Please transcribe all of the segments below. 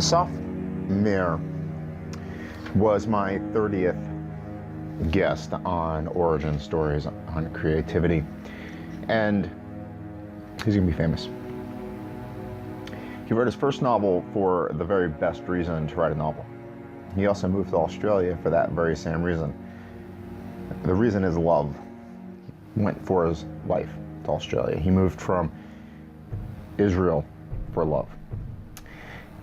Assaph Mehr was my 30th guest on Origin Stories on Creativity, and he's going to be famous. He wrote his first novel for the very best reason to write a novel. He also moved to Australia for that very same reason. The reason is love. He went for his wife to Australia. He moved from Israel for love.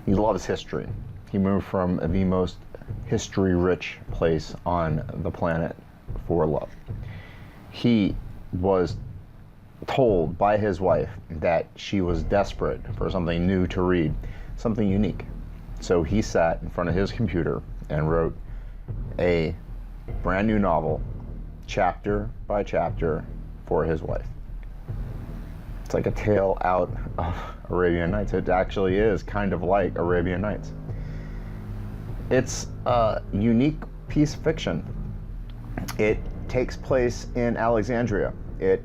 He loves history. He moved from the most history-rich place on the planet for love. He was told by his wife that she was desperate for something new to read, something unique. So he sat in front of his computer and wrote a brand new novel, chapter by chapter, for his wife. It's like a tale out of Arabian Nights. It actually is kind of like Arabian Nights. It's a unique piece of fiction. It takes place in Alexandria. It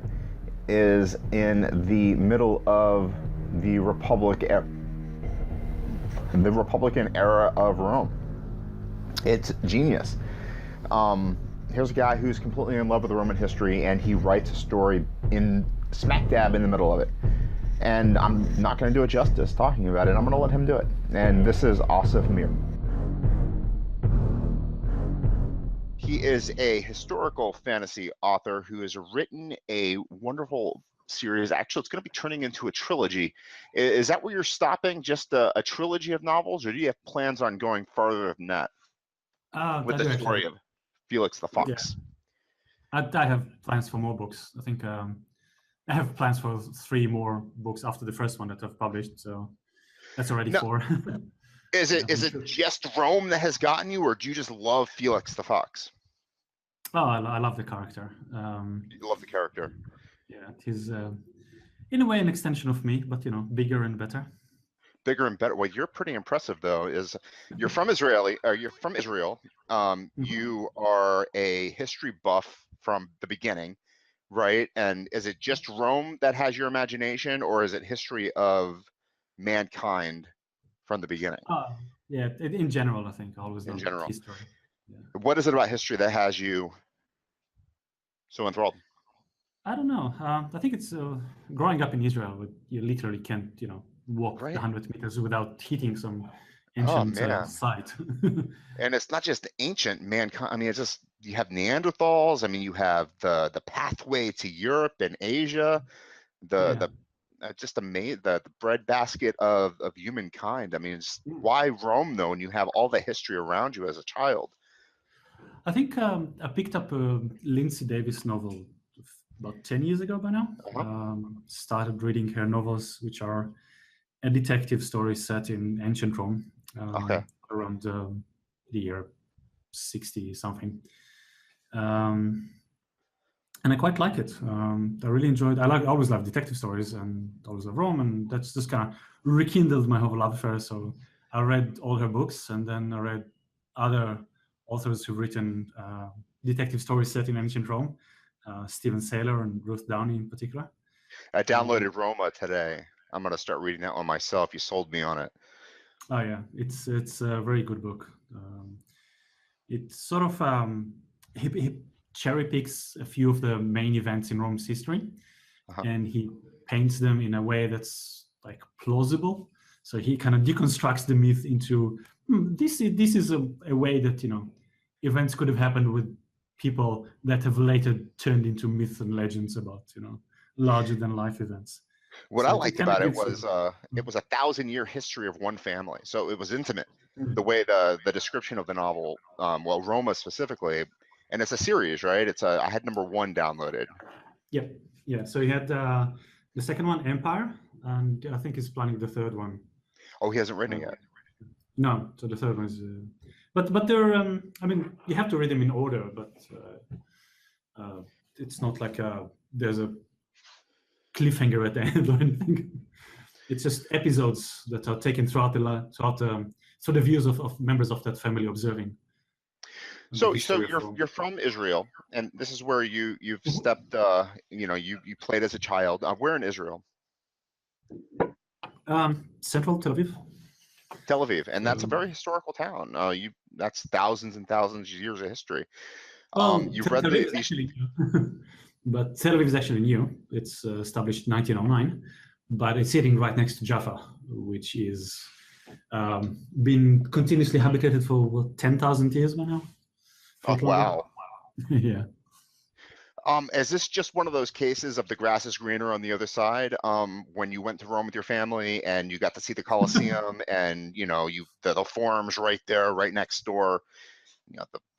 is in the middle of the Republican era of Rome. It's genius. Here's a guy who's completely in love with Roman history, and he writes a story in smack dab in the middle of it. And I'm not going to do it justice talking about it. I'm going to let him do it. And this is Assaph Mehr. He is a historical fantasy author who has written a wonderful series. Actually, it's going to be turning into a trilogy. Is that where you're stopping? Just a trilogy of novels, or do you have plans on going farther than that with the story of Felix the Fox? Yeah. I have plans for more books. I think I have plans for 3 more books after the first one that I've published. So that's already 4. Is it just Rome that has gotten you, or do you just love Felix the Fox? Oh, I love the character. You love the character. Yeah, he's in a way an extension of me, but bigger and better. Bigger and better. What you're pretty impressive though is you're from Israel. You are a history buff from the beginning, right? And is it just Rome that has your imagination, or is it history of mankind from the beginning? Yeah, in general, I think I always in loved general. history. Yeah. What is it about history that has you so enthralled? I don't know. I think it's growing up in Israel. You literally can't, walk Right. 100 meters without hitting some ancient site. And it's not just ancient mankind. I mean, it's just, you have Neanderthals. I mean, you have the pathway to Europe and Asia, the breadbasket of humankind. I mean, why Rome though, when you have all the history around you as a child? I think I picked up a Lindsay Davis novel about 10 years ago by now. Started reading her novels, which are a detective story set in ancient Rome around the year 60 something. And I quite like it. I really enjoyed. I always love detective stories and always love Rome, and that's just kind of rekindled my whole love affair. So I read all her books, and then I read other authors who've written detective stories set in ancient Rome, Stephen Saylor and Ruth Downey in particular. I downloaded Roma today. I'm going to start reading that one myself. You sold me on it. Oh yeah, it's a very good book. It's sort of he cherry picks a few of the main events in Rome's history, and he paints them in a way that's like plausible. So he kind of deconstructs the myth into this is a way that events could have happened with people that have later turned into myths and legends about larger than life events. What I liked about it was it was a 1,000-year history of one family, so it was intimate. The way the description of the novel, well, Roma specifically, and it's a series, right? I had number 1 downloaded. Yep, yeah. So he had the second one, Empire, and I think he's planning the third one. Oh, he hasn't written it yet. No, so the third one is, but they're. I mean, you have to read them in order, but it's not like there's a cliffhanger at the end or anything. It's just episodes that are taken throughout the views of members of that family observing. So you're from Israel, and this is where you've stepped. You played as a child. Where in Israel? Central Tel Aviv. Tel Aviv, and that's a So, very historical town. That's thousands and thousands of years of history. well, You've read Tel Aviv is these. actually new. But Tel Aviv is actually new. It's established 1909, but it's sitting right next to Jaffa, which is been continuously habitated for what, 10,000 years by now? Oh, wow. Yeah. Is this just one of those cases of the grass is greener on the other side? When you went to Rome with your family and you got to see the Colosseum and the forums right there, right next door.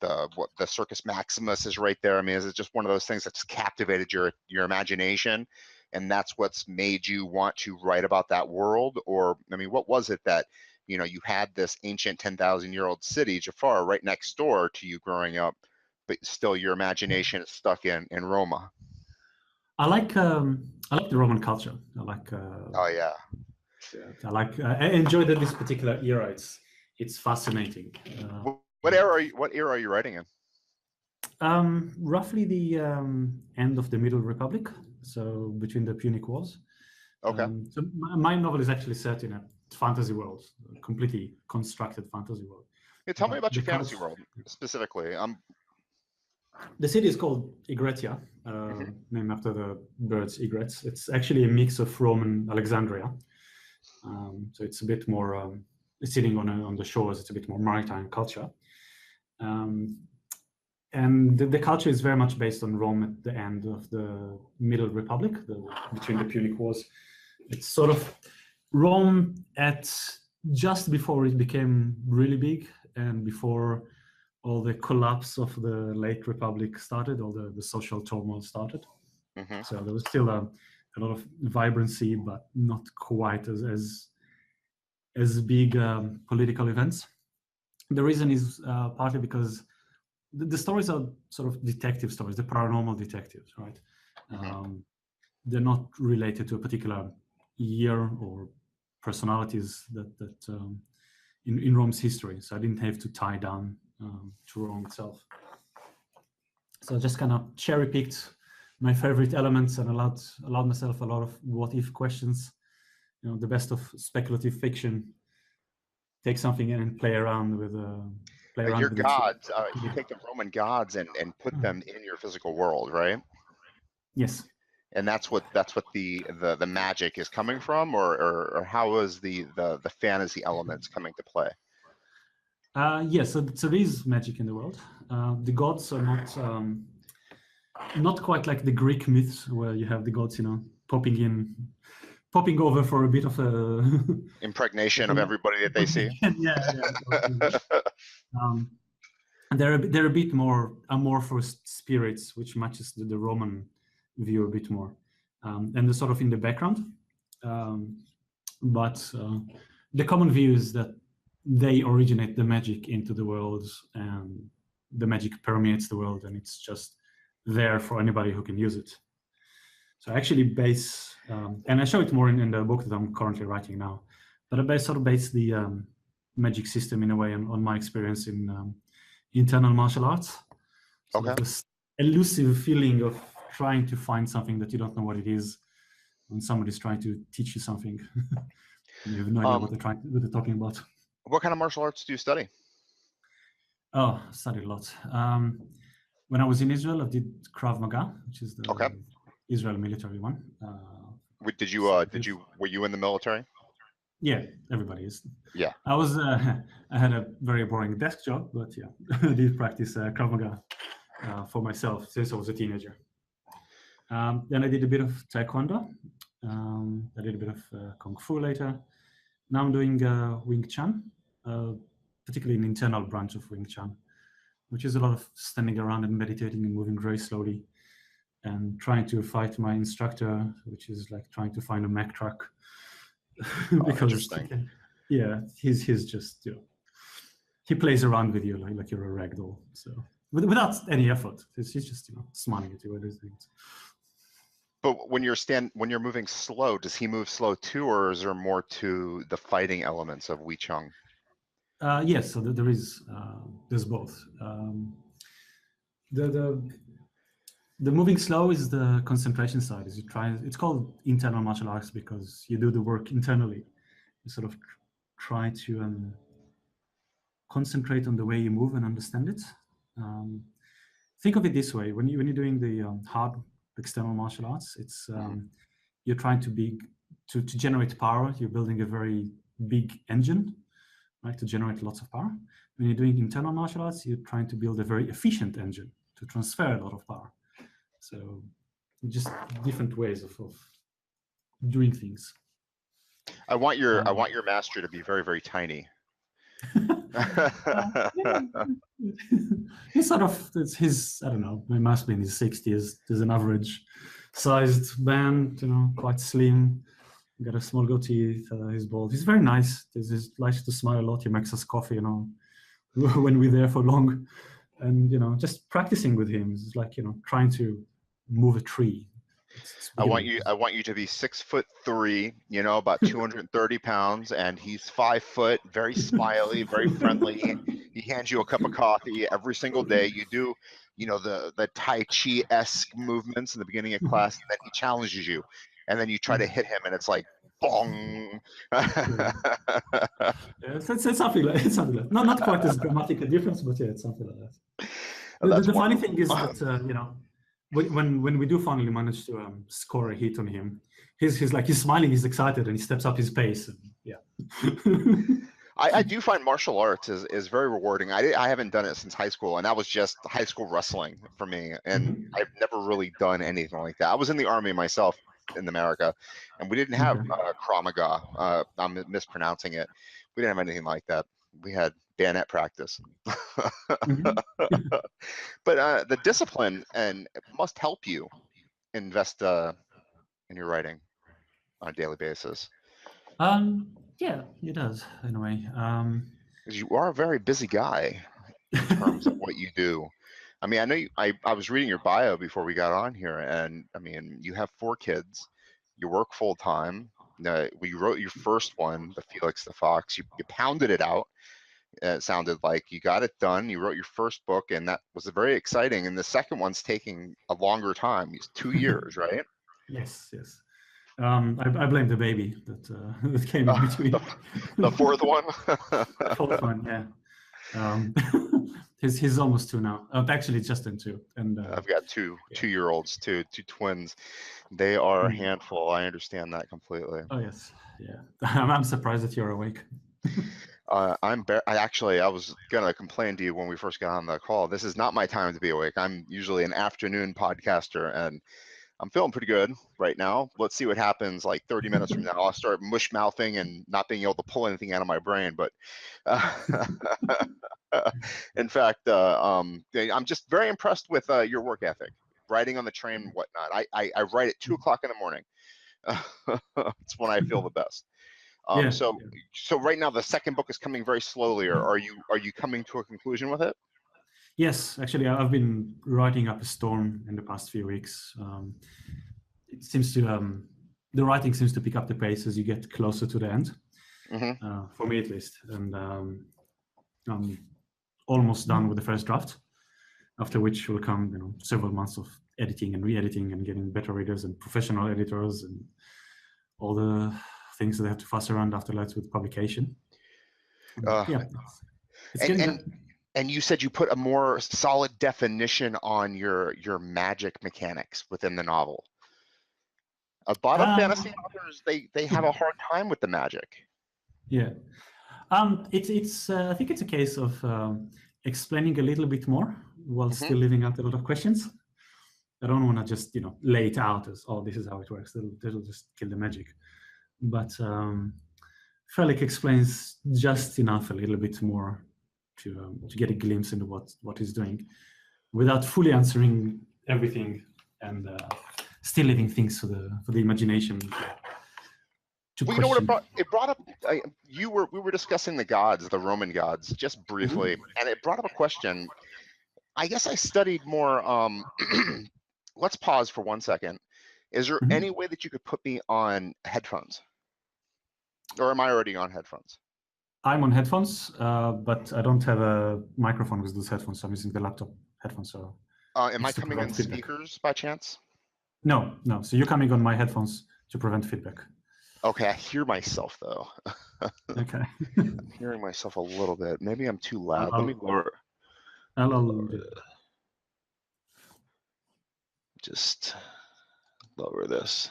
The Circus Maximus is right there. I mean, is it just one of those things that's captivated your imagination, and that's what's made you want to write about that world? Or, I mean, what was it that you had this ancient 10,000-year-old city, Jafar, right next door to you growing up, but still your imagination is stuck in Roma? I like the Roman culture. Oh yeah. I enjoy this particular era. It's fascinating. What era are you writing in? Roughly the end of the Middle Republic, so between the Punic Wars. Okay. So my novel is actually set in a fantasy world, a completely constructed fantasy world. Yeah, tell me about The your fantasy world specifically. The city is called Egretia, named after the birds egrets. It's actually a mix of Rome and Alexandria. So it's a bit more sitting on the shores. It's a bit more maritime culture. And the culture is very much based on Rome at the end of the Middle Republic, between the Punic Wars. It's sort of Rome at just before it became really big and before all the collapse of the late Republic started, all the social turmoil started. Mm-hmm. So there was still a lot of vibrancy, but not quite as big political events. The reason is partly because the stories are sort of detective stories, the paranormal detectives, right? Mm-hmm. They're not related to a particular year or personalities that in Rome's history. So I didn't have to tie down to Rome itself. So I just kind of cherry picked my favorite elements and allowed myself a lot of what if questions. The best of speculative fiction. Take something in and play around with Your with gods, you take the Roman gods and put them in your physical world, right? Yes. And that's what the magic is coming from, or how is the fantasy elements coming to play? Yes, so there is magic in the world. The gods are not quite like the Greek myths where you have the gods, popping over for a bit of a impregnation of everybody that they see. They're a bit more amorphous spirits, which matches the Roman view a bit more, and they're sort of in the background. But the common view is that they originate the magic into the world, and the magic permeates the world, and it's just there for anybody who can use it. So I actually base, and I show it more in the book that I'm currently writing now, but I sort of base the magic system in a way on my experience in internal martial arts. So Okay. this elusive feeling of trying to find something that you don't know what it is when somebody's trying to teach you something. You have no idea what they're talking about. What kind of martial arts do you study? Oh, I studied a lot. When I was in Israel, I did Krav Maga, which is the Israel military one. Were you in the military? Yeah, everybody is. Yeah. I had a very boring desk job, but yeah, I did practice Krav Maga for myself since I was a teenager. Then I did a bit of Taekwondo. I did a bit of Kung Fu later. Now I'm doing Wing Chun, particularly an internal branch of Wing Chun, which is a lot of standing around and meditating and moving very slowly and trying to fight my instructor, which is like trying to find a Mack truck. Because interesting. He's just, he plays around with you like you're a ragdoll. So without any effort, he's just, smiling at you with his things. But when you're moving slow, does he move slow too, or is there more to the fighting elements of Wing Chun? Yes, so there's both. The moving slow is the concentration side. It's called internal martial arts because you do the work internally. You sort of try to concentrate on the way you move and understand it. Think of it this way: when you're doing the hard external martial arts, it's you're trying to generate power. You're building a very big engine, right, to generate lots of power. When you're doing internal martial arts, you're trying to build a very efficient engine to transfer a lot of power. So just different ways of doing things. I want your master to be very, very tiny. He's sort of, I don't know, he must be in his 60s. There's an average sized man, quite slim. Got a small goatee, he's bald. He's very nice. He likes to smile a lot. He makes us coffee, when we're there for long. And, just practicing with him is like, trying to move a tree. I want you to be 6'3", about 230 pounds, and he's 5 foot, very smiley, very friendly. He hands you a cup of coffee every single day. You do, the Tai Chi-esque movements in the beginning of class, and then he challenges you, and then you try to hit him, and it's like bong. It's something like that. Not quite as dramatic a difference, but yeah, it's something like that. The funny thing is that when we do finally manage to score a hit on him, he's smiling, he's excited, and he steps up his pace. And, yeah. I do find martial arts is very rewarding. I haven't done it since high school, and that was just high school wrestling for me. And I've never really done anything like that. I was in the Army myself in America, and we didn't have Krav Maga. I'm mispronouncing it. We didn't have anything like that. We had bayonet practice. But the discipline and it must help you invest in your writing on a daily basis. Yeah, it does in a way. Because you are a very busy guy in terms of what you do. I mean, I know I was reading your bio before we got on here, and I mean, you have 4 kids, you work full time. You wrote your first one, The Felix the Fox. You pounded it out. It sounded like you got it done. You wrote your first book, and that was very exciting. And the second one's taking a longer time. It's 2 years, right? Yes. I blame the baby that came in between. The fourth one? The fourth one, yeah. He's almost 2 now. Actually, it's just in 2. And I've got two-year-olds, two twins. They are a handful. I understand that completely. Oh yes, yeah. I'm surprised that you're awake. I was gonna complain to you when we first got on the call. This is not my time to be awake. I'm usually an afternoon podcaster, and I'm feeling pretty good right now. Let's see what happens like 30 minutes from now. I'll start mush mouthing and not being able to pull anything out of my brain. But in fact, I'm just very impressed with your work ethic, writing on the train and whatnot. I write at 2 o'clock in the morning. It's when I feel the best. So right now the second book is coming very slowly. Or are you coming to a conclusion with it? Yes, actually, I've been writing up a storm in the past few weeks. It seems to the writing seems to pick up the pace as you get closer to the end. For me, at least, and I'm almost done with the first draft. After which will come, several months of editing and re-editing and getting better readers and professional editors and all the things that they have to fuss around after that with publication. And you said you put a more solid definition on your magic mechanics within the novel. A lot of fantasy authors, they have a hard time with the magic. Yeah, it's I think it's a case of explaining a little bit more while still leaving out a lot of questions. I don't want to just lay it out as, oh, this is how it works. That'll just kill the magic. But Felix explains just enough, a little bit more, to get a glimpse into what he's doing, without fully answering everything, and still leaving things for the imagination. Well, you know what it brought up? We were discussing the gods, the Roman gods, just briefly, and it brought up a question. I guess I studied more. Let's pause for 1 second. Is there any way that you could put me on headphones? Or am I already on headphones? I'm on headphones, but I don't have a microphone with those headphones. So I'm using the laptop headphones. So am I coming on speakers by chance? No. So you're coming on my headphones to prevent feedback. Okay, I hear myself though. Okay. I'm hearing myself a little bit. Maybe I'm too loud. Let me lower. I'll Just lower this.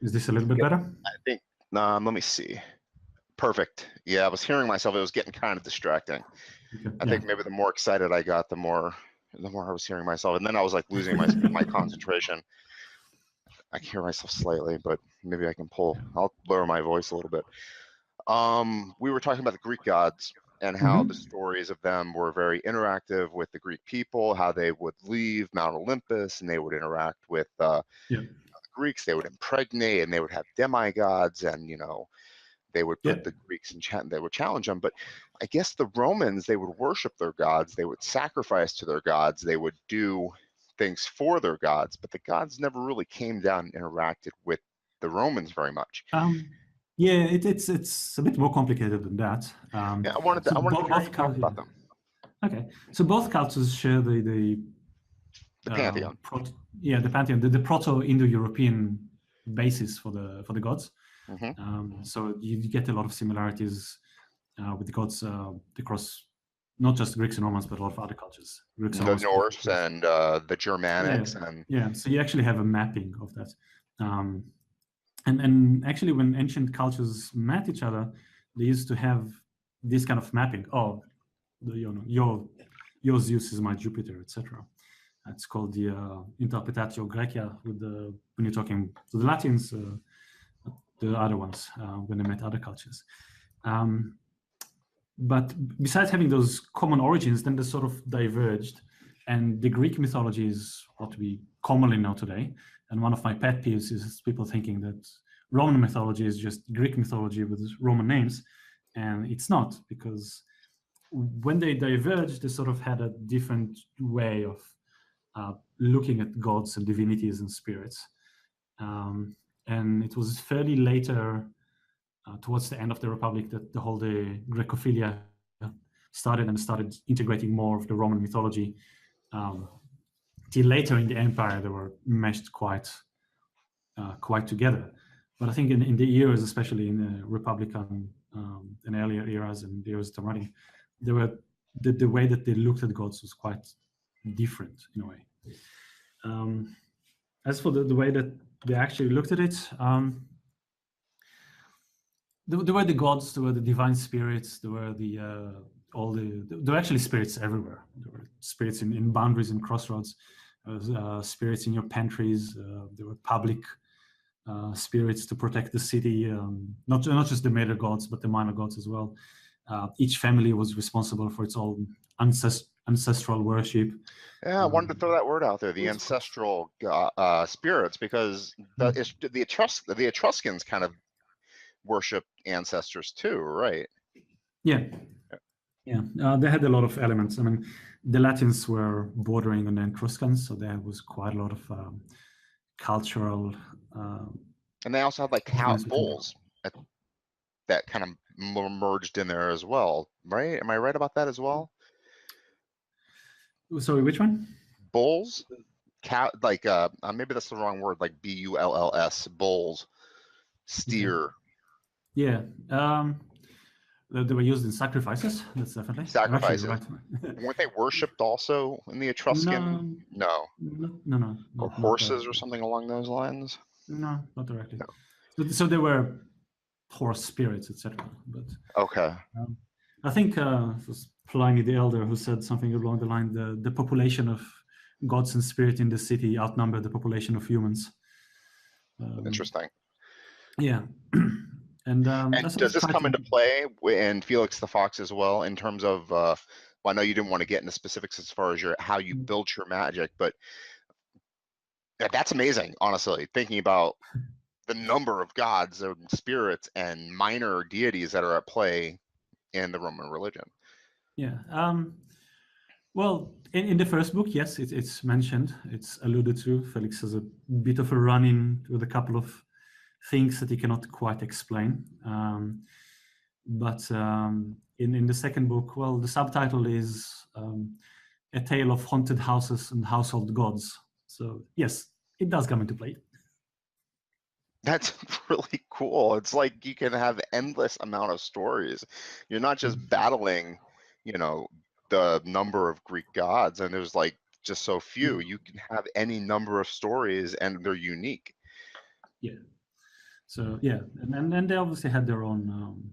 Is this a little bit better? I think. Let me see. Perfect. Yeah, I was hearing myself. It was getting kind of distracting. Okay. I think maybe the more excited I got, the more I was hearing myself, and then I was like losing my concentration. I can hear myself slightly, but maybe I can I'll lower my voice a little bit. We were talking about the Greek gods and how the stories of them were very interactive with the Greek people, how they would leave Mount Olympus and they would interact with the Greeks. They would impregnate and they would have demigods, and they would put the Greeks in chat and they would challenge them. But I guess the Romans, they would worship their gods, they would sacrifice to their gods, they would do things for their gods, but the gods never really came down and interacted with the Romans very much. Yeah, it's a bit more complicated than that. Yeah, I wanted to hear you talk about them. Okay, so both cultures share the pantheon. The pantheon, the proto-Indo-European basis for the gods. So you get a lot of similarities with the gods across not just Greeks and Romans, but a lot of other cultures. Greeks the Norse and the Germanics. So you actually have a mapping of that. And actually, when ancient cultures met each other, they used to have this kind of mapping. Oh, your Zeus is my Jupiter, etc. It's called the Interpretatio Graecia. When you're talking to the Latins, the other ones when they met other cultures. But besides having those common origins, then they sort of diverged. And the Greek mythology is what we commonly know today. And one of my pet peeves is people thinking that Roman mythology is just Greek mythology with Roman names. And it's not, because when they diverged, they sort of had a different way of looking at gods and divinities and spirits. And it was fairly later, towards the end of the Republic, that the whole Grecophilia started integrating more of the Roman mythology. Till later in the empire, they were meshed quite together. But I think in the eras, especially in the Republican and earlier eras and the eras of writing, they were the way that they looked at gods was quite different in a way. As for the way that they actually looked at it, there were the gods, there were the divine spirits, there were there were actually spirits everywhere. There were spirits in boundaries and crossroads, spirits in your pantries. There were public spirits to protect the city, not just the major gods, but the minor gods as well. Each family was responsible for its own ancestral worship. Yeah, I wanted to throw that word out there, the ancestral spirits, because the Etruscans kind of worship ancestors too, right? Yeah. They had a lot of elements. I mean, the Latins were bordering on the Etruscans, so there was quite a lot of cultural. And they also had like cow bulls that kind of merged in there as well, right? Am I right about that as well? Sorry, which one? Bulls, cow, like maybe that's the wrong word, like bulls, bulls, steer. Okay. Yeah. They were used in sacrifices. That's definitely sacrifices. Right. Weren't they worshipped also in the Etruscan? No. Or horses or something along those lines? No, not directly. No. So they were horse spirits, etc. But okay. I think it was Pliny the Elder who said something along the line: the population of gods and spirit in the city outnumbered the population of humans. Interesting. Yeah. And does this come into play in Felix the Fox as well, in terms of, well, I know you didn't want to get into specifics as far as how you built your magic, but that's amazing, honestly, thinking about the number of gods and spirits and minor deities that are at play in the Roman religion. Yeah. Well, in the first book, yes, it's mentioned, it's alluded to. Felix has a bit of a run-in with a couple of things that he cannot quite explain. But in the second book, well, the subtitle is A Tale of Haunted Houses and Household Gods. So yes, it does come into play. That's really cool. It's like you can have endless amount of stories. You're not just battling, you know, the number of Greek gods, and there's like just so few. Yeah. You can have any number of stories, and they're unique. Yeah. So yeah, and they obviously had their own.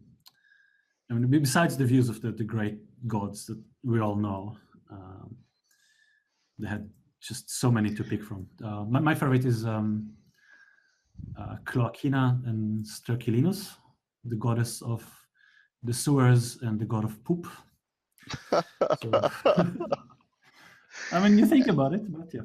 I mean, besides the views of the great gods that we all know, they had just so many to pick from. My favorite is Cloacina and Sterquilinus, the goddess of the sewers and the god of poop. So, I mean, you think about it, but yeah.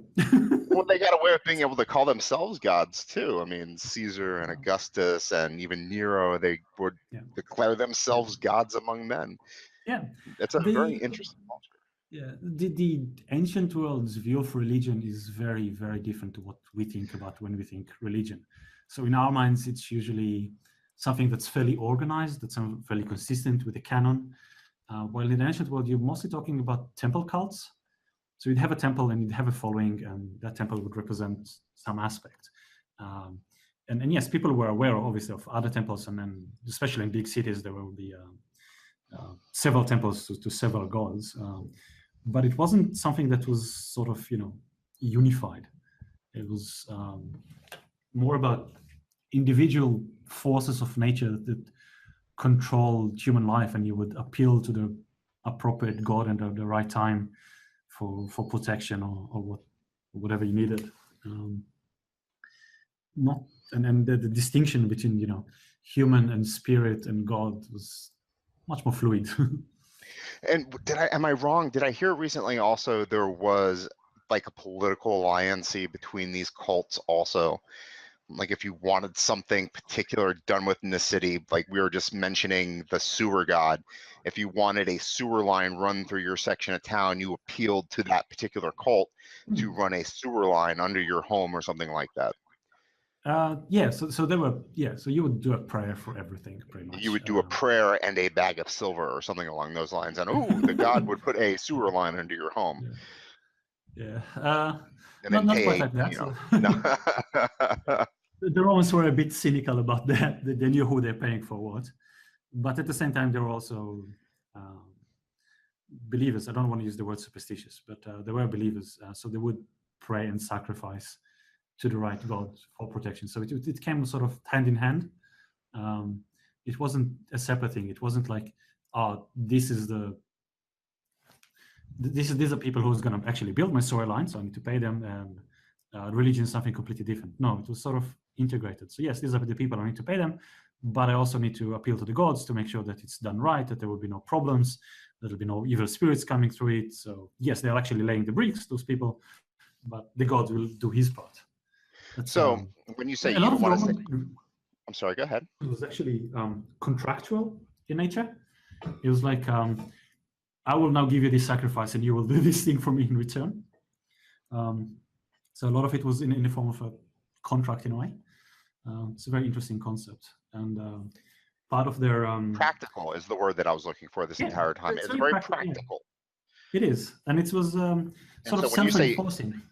Well, they got a way of being able to call themselves gods too. I mean, Caesar and Augustus and even Nero, they would declare themselves gods among men. Yeah, It's a very interesting culture. Yeah, the ancient world's view of religion is very, very different to what we think about when we think religion. So in our minds, it's usually something that's fairly organized, that's fairly consistent with the canon. While in the ancient world, you're mostly talking about temple cults. So you'd have a temple and you'd have a following, and that temple would represent some aspect. And yes, people were aware, obviously, of other temples, and then especially in big cities, there will be several temples to several gods. But it wasn't something that was sort of, unified. It was more about individual forces of nature that control human life, and you would appeal to the appropriate god and the right time for protection or whatever you needed. And the distinction between human and spirit and God was much more fluid. And am I wrong? Did I hear recently also there was like a political alliance between these cults also? Like if you wanted something particular done within the city, like we were just mentioning the sewer god, if you wanted a sewer line run through your section of town, you appealed to that particular cult to run a sewer line under your home or something like that. So there were, so you would do a prayer for everything, pretty much. You would do a prayer and a bag of silver or something along those lines, and the god would put a sewer line under your home. And not pay quite like that. The Romans were a bit cynical about that. They knew who they're paying for what, but at the same time, they were also believers. I don't want to use the word superstitious, but they were believers, so they would pray and sacrifice to the right God for protection. So it came sort of hand in hand. It wasn't a separate thing. It wasn't like, these are people who's going to actually build my sewer line, so I need to pay them, and religion is something completely different. No, it was sort of integrated. So yes, these are the people I need to pay them, but I also need to appeal to the gods to make sure that it's done right, that there will be no problems, there will be no evil spirits coming through it. So yes, they're actually laying the bricks, those people, but the god will do his part. So when you say you don't want to say, I'm sorry, go ahead. It was actually contractual in nature. It was like, I will now give you this sacrifice and you will do this thing for me in return. So a lot of it was in the form of a contract in a way. It's a very interesting concept. And part of their... practical is the word that I was looking for this entire time. It's very practical. Yeah. It is. And it was sort of self-enforcing.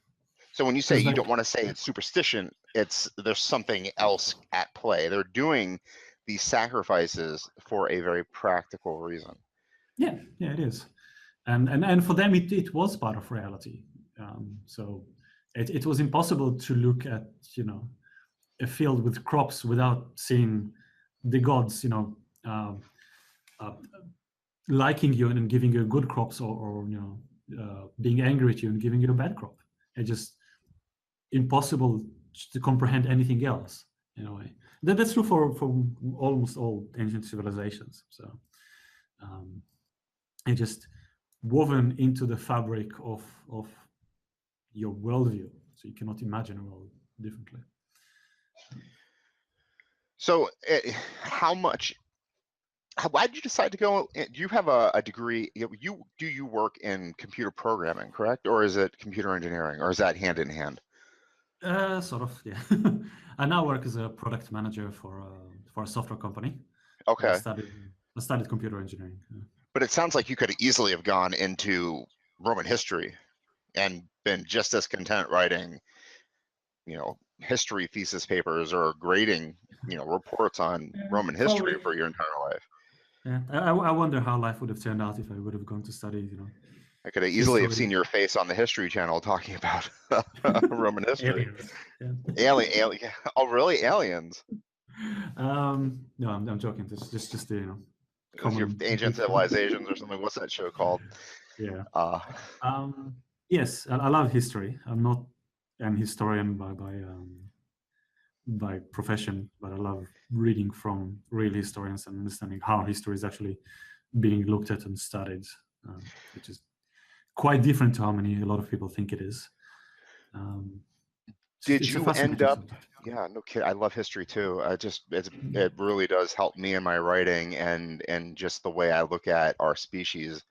So when you say you don't want to say it's superstition, there's something else at play. They're doing these sacrifices for a very practical reason. Yeah, it is. And for them, it was part of reality. So it was impossible to look at, a field with crops without seeing the gods, liking you and giving you good crops, or being angry at you and giving you a bad crop. It's just impossible to comprehend anything else in a way. That's true for almost all ancient civilizations. So it just woven into the fabric of your worldview, so you cannot imagine a world differently. So why did you decide to go? Do you have a degree? Do you work in computer programming, correct? Or is it computer engineering, or is that hand in hand? Sort of, yeah. I now work as a product manager for a software company. Okay. I studied computer engineering. But it sounds like you could easily have gone into Roman history and been just as content writing, history thesis papers or grading, reports on Roman history Probably. for your entire life. Yeah, I wonder how life would have turned out if I would have gone to study, I could have easily have history. seen your face on the History Channel talking about Roman history. Aliens. Yeah. Alien. Oh, really? Aliens? No, I'm joking. Just Your common. Ancient Civilizations or something. What's that show called? Yeah. Uh, Yes, I love history. I'm not an historian by profession, but I love reading from real historians and understanding how history is actually being looked at and studied, which is quite different to how a lot of people think it is. Did it's a you fascinating end up? subject. Yeah, no kid. I love history too. It really does help me in my writing and just the way I look at our species.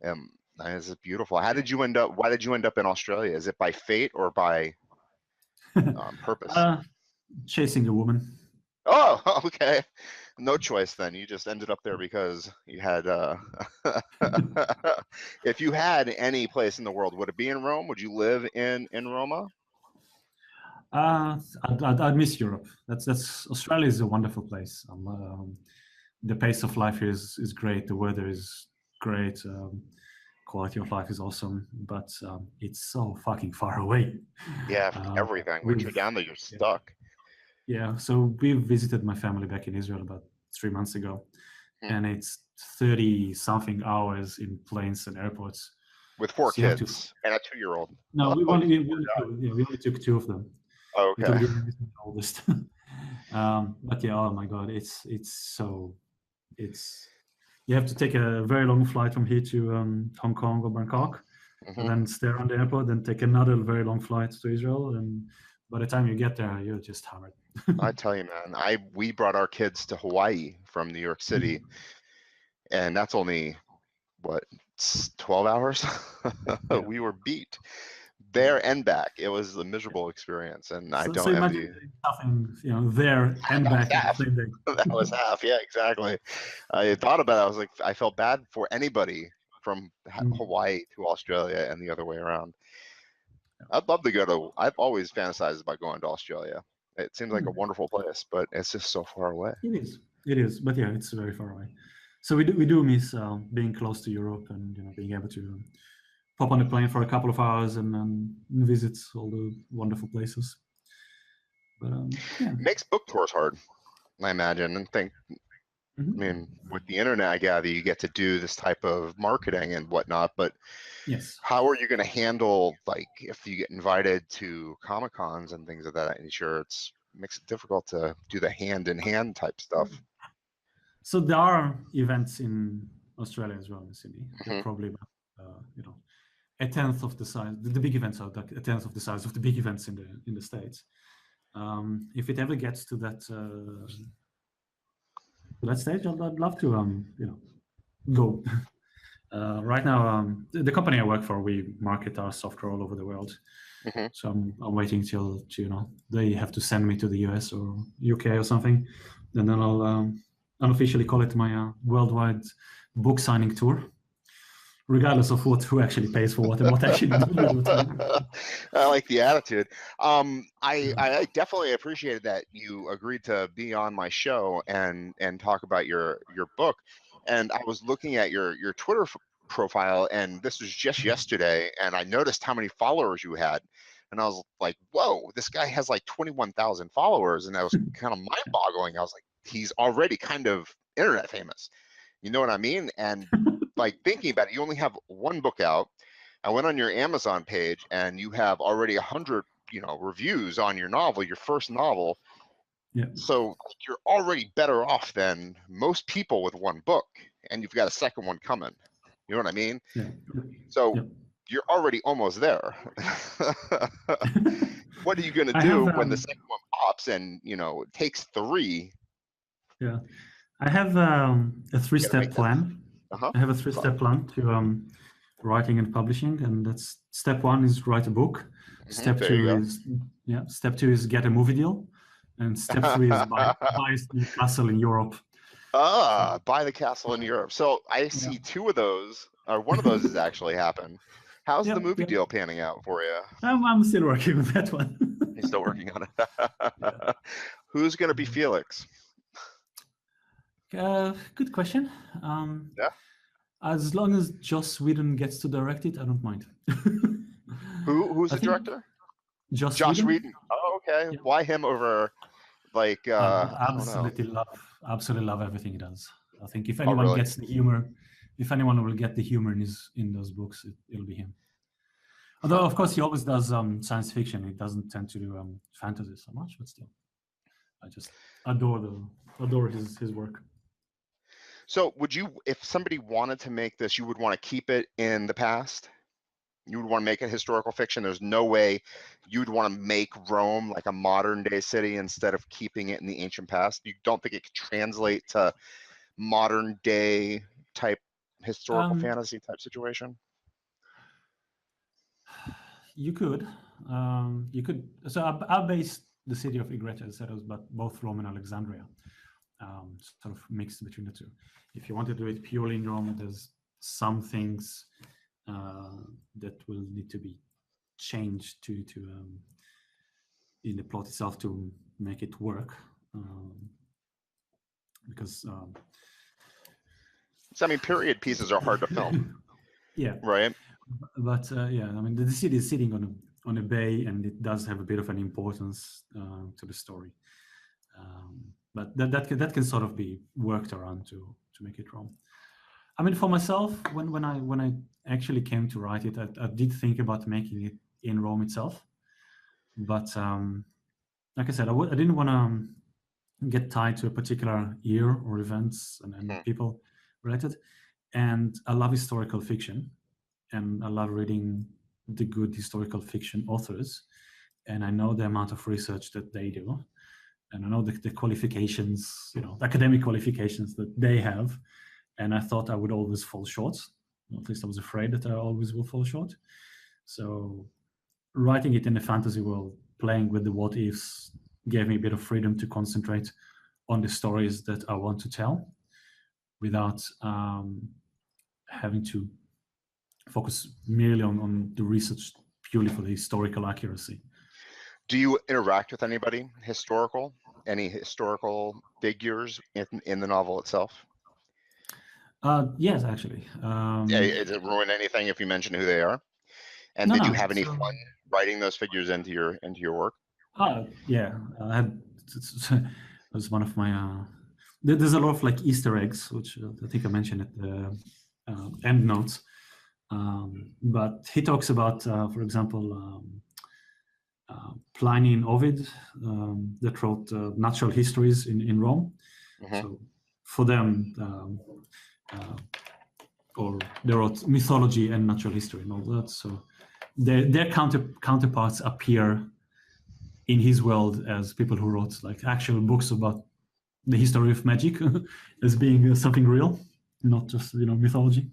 This is beautiful. How did you end up? Why did you end up in Australia? Is it by fate or by purpose? Chasing a woman. Oh, okay. No choice then. You just ended up there because you had. If you had any place in the world, would it be in Rome? Would you live in Roma? I'd miss Europe. That's Australia is a wonderful place. The pace of life is great. The weather is great. Quality of life is awesome, but it's so fucking far away. Yeah, everything. Once you're down there, you're stuck. Yeah, so we visited my family back in Israel about 3 months ago, and it's 30-something hours in planes and airports. With 4 kids and a 2-year-old. No, we only took 2 of them. Oh, okay. We took the oldest. But yeah, oh my god, it's you have to take a very long flight from here to Hong Kong or Bangkok, and then stay around the airport, then take another very long flight to Israel, and by the time you get there, you're just hammered. I tell you, man, we brought our kids to Hawaii from New York City, and that's only what 12 hours. Yeah. We were beat there and back. It was a miserable experience, and I don't envy. Nothing, there and back at the same day. That was half. Yeah, exactly. I thought about it. I was like, I felt bad for anybody from Hawaii to Australia and the other way around. I'd love to go to. I've always fantasized about going to Australia. It seems like a wonderful place, but it's just so far away. It is, but yeah, it's very far away. So we do miss being close to Europe and being able to pop on a plane for a couple of hours and visit all the wonderful places. But yeah, it makes book tours hard, I imagine, and think. I mean, with the internet, I gather you get to do this type of marketing and whatnot, but yes, how are you going to handle, like, if you get invited to Comic-Cons and things of that nature? It makes it difficult to do the hand-in-hand type stuff. So there are events in Australia as well in Sydney. They're probably about, a tenth of the size. The big events are like a tenth of the size of the big events in the States. If it ever gets to that stage, I'd love to go. Right now, the company I work for, we market our software all over the world. So I'm waiting till they have to send me to the US or UK or something, and then I'll unofficially call it my worldwide book signing tour, regardless of who actually pays for what and what actually. I like the attitude. I definitely appreciated that you agreed to be on my show and talk about your book. And I was looking at your Twitter profile, and this was just yesterday, and I noticed how many followers you had. And I was like, whoa, this guy has like 21,000 followers. And that was kind of mind-boggling. I was like, he's already kind of internet famous. You know what I mean? And like thinking about it, you only have 1 book out. I went on your Amazon page, and you have already 100, reviews on your novel, your first novel. Yeah. So you're already better off than most people with 1 book, and you've got a second one coming. You know what I mean? Yeah. So you're already almost there. What are you going to do when the second one pops and, it takes 3? Yeah. I have a 3-step plan. I have a 3-step plan to writing and publishing, and that's step 1 is write a book. Step 2 is get a movie deal, and step 3 is buy a castle in Europe. Buy the castle in Europe. So I see 2 of those, or 1 of those has actually happened. How's the movie deal panning out for you? I'm still working with that one. He's still working on it. Who's going to be Felix? Good question. Yeah. As long as Joss Whedon gets to direct it, I don't mind. Who's I the think director? Joss Josh Whedon. Whedon. Oh, okay. Yeah. Why him over, like, I don't know. Absolutely love everything he does. I think if Oh, anyone really? gets the humor, if anyone will get the humor in those books, it'll be him. Although, of course, he always does science fiction. He doesn't tend to do fantasy so much, but still, I just adore his work. So would you, if somebody wanted to make this, you would want to keep it in the past? You would want to make it historical fiction? There's no way you'd want to make Rome like a modern day city instead of keeping it in the ancient past? You don't think it could translate to modern day type historical fantasy type situation? You could. So I'll base the city of Igreta, as said, but both Rome and Alexandria, sort of mixed between the two. If you want to do it purely in Rome, there's some things that will need to be changed to in the plot itself to make it work, because So, I mean, period pieces are hard to film. Yeah. Right. But yeah, I mean, the city is sitting on a bay, and it does have a bit of an importance to the story. But that can sort of be worked around to make it Rome. I mean, for myself, when I actually came to write it, I did think about making it in Rome itself. But like I said, I didn't want to get tied to a particular year or events and people related. And I love historical fiction, and I love reading the good historical fiction authors. And I know the amount of research that they do, and I know the qualifications, the academic qualifications that they have. And I thought I would always fall short. At least I was afraid that I always will fall short. So writing it in a fantasy world, playing with the what ifs, gave me a bit of freedom to concentrate on the stories that I want to tell without having to focus merely on the research purely for the historical accuracy. Do you interact with anybody historical? Any historical figures in the novel itself? Yes, actually. Does it ruin anything if you mention who they are? And did you have any fun writing those figures into your work? Yeah, I had. It was one of my. There's a lot of like Easter eggs, which I think I mentioned at the end notes. But he talks about, for example, Pliny and Ovid that wrote natural histories in Rome. So for them, or they wrote mythology and natural history and all that. So their counterparts appear in his world as people who wrote like actual books about the history of magic as being something real, not just mythology.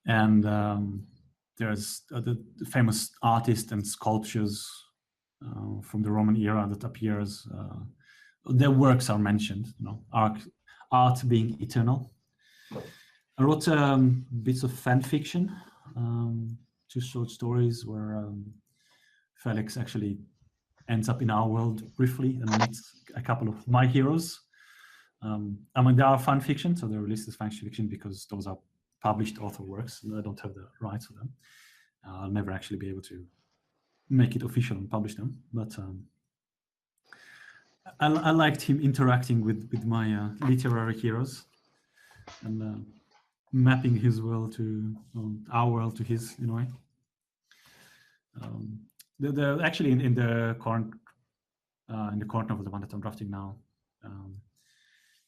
And there's the famous artists and sculptures from the Roman era that appears. Their works are mentioned. Art being eternal. I wrote bits of fan fiction, 2 short stories where Felix actually ends up in our world briefly and meets a couple of my heroes. I mean, they are fan fiction, so they're released as fan fiction because those are published author works, and I don't have the rights for them. I'll never actually be able to make it official and publish them. But I liked him interacting with my literary heroes and mapping his world to our world to his in a way. The actually in the current novel, the one that I'm drafting now,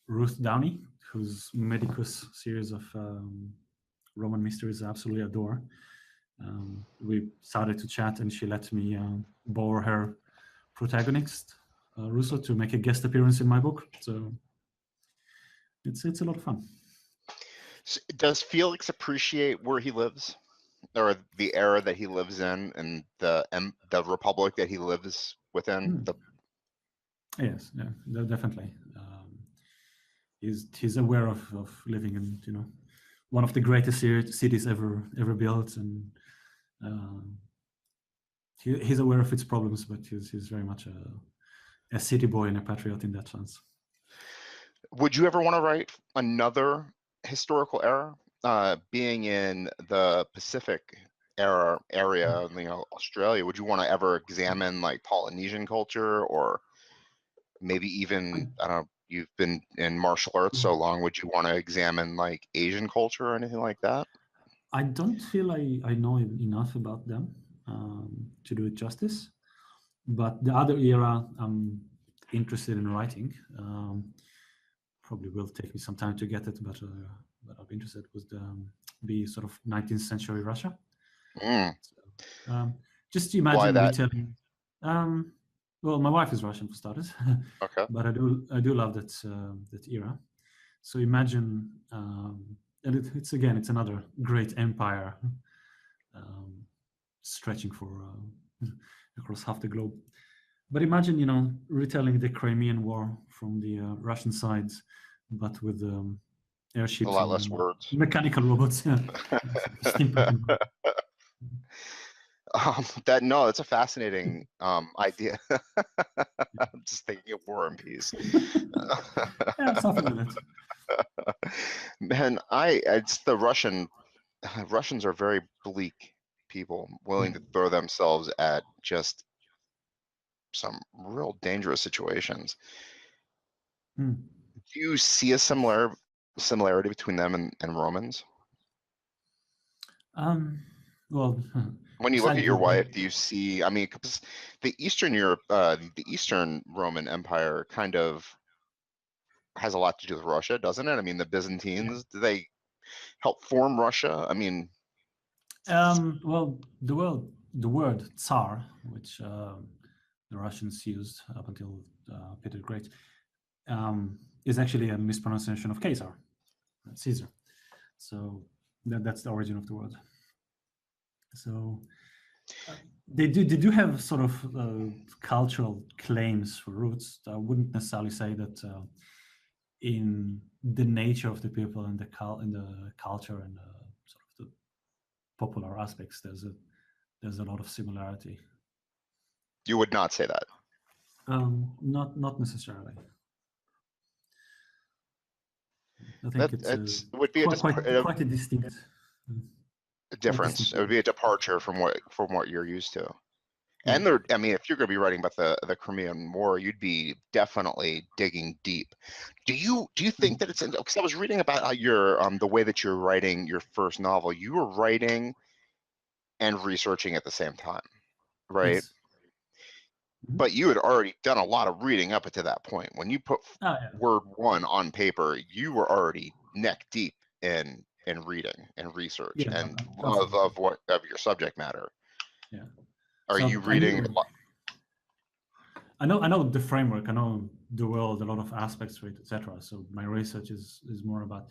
Ruth Downey, whose Medicus series of Roman mysteries I absolutely adore. We started to chat, and she let me borrow her protagonist, Russo, to make a guest appearance in my book. So it's a lot of fun. Does Felix appreciate where he lives, or the era that he lives in, and the republic that he lives within? Yes, yeah, definitely. He's aware of living in one of the greatest cities ever built, and he's aware of its problems, but he's very much a city boy and a patriot in that sense. Would you ever want to write another historical era, being in the Pacific area, Australia? Would you want to ever examine like Polynesian culture, or maybe even, I don't know, you've been in martial arts so long, would you want to examine like Asian culture or anything like that? I don't feel I know enough about them to do it justice, but the other era I'm interested in writing. Probably will take me some time to get it, but I'm interested was be sort of 19th century Russia. So, just imagine retelling. Well, my wife is Russian for starters, Okay. but I do love that era. So imagine, and it's another great empire stretching for across half the globe. But imagine, retelling the Crimean War from the Russian side, but with airships, a lot less words, mechanical robots. That's a fascinating idea. I'm just thinking of War and Peace. Yeah, something like that. Man, it's the Russians are very bleak people, willing to throw themselves at just some real dangerous situations. Do you see a similarity between them and Romans? Well, when you look at your wife, do you see? I mean, the Eastern Europe, the Eastern Roman Empire, kind of has a lot to do with Russia, doesn't it? I mean, the Byzantines, do they help form Russia? I mean, well, the word Tsar, which the Russians used up until Peter the Great, is actually a mispronunciation of Caesar, Caesar. So that's the origin of the word. So they do have sort of cultural claims for roots. I wouldn't necessarily say that in the nature of the people and the culture and sort of the popular aspects, there's a lot of similarity. You would not say that. Not necessarily. I think it would be quite a distinct difference. It would be a departure from what you're used to. Yeah. And I mean, if you're going to be writing about the Crimean War, you'd be definitely digging deep. Do you think that it's because I was reading about how your the way that you're writing your first novel, you were writing and researching at the same time, right? Yes. But you had already done a lot of reading up to that point. When you put word one on paper, you were already neck deep in reading and research and love of your subject matter. Yeah. Are you reading a lot? I know the framework. I know the world, a lot of aspects to it, etc. So my research is more about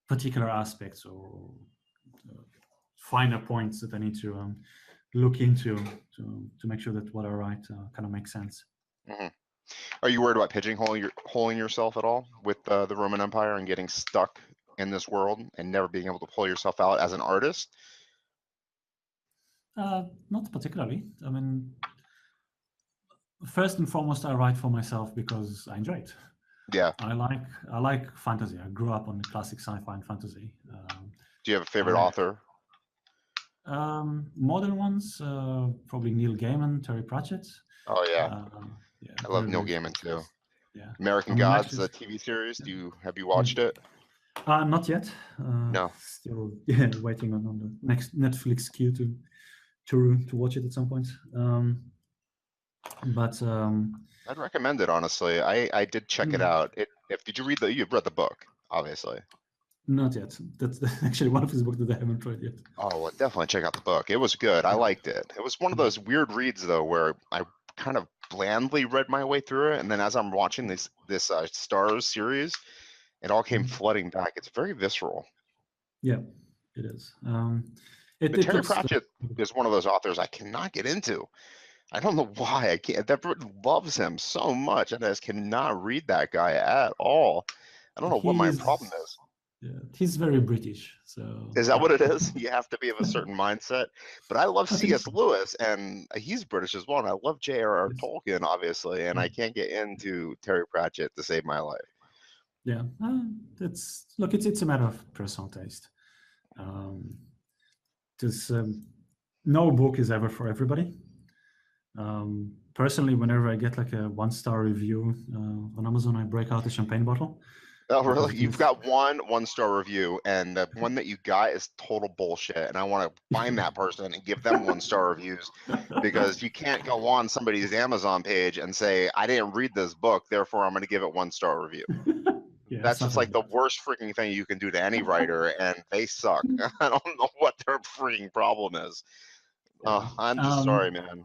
particular aspects or finer points that I need to look into to make sure that what I write kind of makes sense. Mm-hmm. Are you worried about pigeonholing yourself at all with the Roman Empire and getting stuck in this world and never being able to pull yourself out as an artist? Not particularly. I mean, first and foremost, I write for myself because I enjoy it. Yeah. I like fantasy. I grew up on classic sci-fi and fantasy. Do you have a favorite author? Modern ones, probably Neil Gaiman, Terry Pratchett. Oh yeah. Yeah, I love Neil Gaiman too. Yeah. American Gods, the TV series. Have you watched it? Not yet. No. Still waiting on the next Netflix queue to watch it at some point. But I'd recommend it, honestly. I did check it out. Did you you've read the book, obviously? Not yet. That's actually one of his books that I haven't read yet. Oh, well, definitely check out the book. It was good. I liked it. It was one of those weird reads though, where I kind of blandly read my way through it, and then as I'm watching this Stars series, it all came flooding back. It's very visceral. Yeah, it is. Terry Pratchett is one of those authors I cannot get into. I don't know why. I can't. Everyone loves him so much, and I just cannot read that guy at all. I don't know what my problem is. He's very British. So Is that what it is? You have to be of a certain mindset. But I love I think C.S. so. Lewis, and he's British as well. And I love J.R.R. Yes. Tolkien, obviously, and I can't get into Terry Pratchett to save my life. Yeah, it's a matter of personal taste. Just no book is ever for everybody. Personally, whenever I get like a 1-star review on Amazon, I break out a champagne bottle. Oh, because really? it You've means- got one-star review, and the one that you got is total bullshit. And I want to find that person and give them 1-star reviews, because you can't go on somebody's Amazon page and say, I didn't read this book, therefore I'm going to give it 1-star review. Yeah, That's stuff just like the that. worst freaking thing you can do to any writer, and they suck. I don't know what their freaking problem is. Yeah. I'm just sorry, man.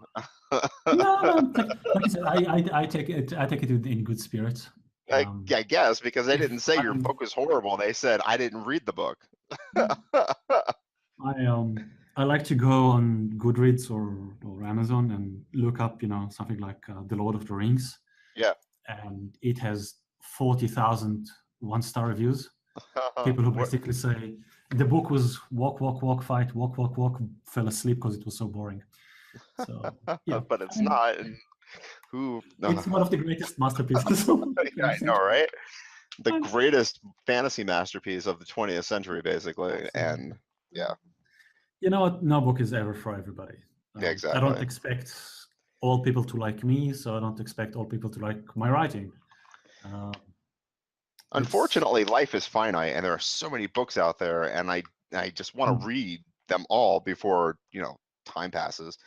No, like I said, I take it in good spirits. I guess, because they didn't say your I'm- book was horrible. They said, I didn't read the book. I like to go on Goodreads or Amazon and look up, something like The Lord of the Rings. Yeah. And it has 40,000 1-star reviews. People who basically say the book was walk, walk, walk, fight, walk, walk, walk, fell asleep because it was so boring. So yeah, but it's not. And who? it's one of the greatest masterpieces. Yeah, I know, right? The greatest fantasy masterpiece of the 20th century, basically. And yeah. You know what? No book is ever for everybody. Yeah, exactly. I don't expect all people to like me, so I don't expect all people to like my writing. Unfortunately, life is finite, and there are so many books out there, and I just want to read them all before time passes,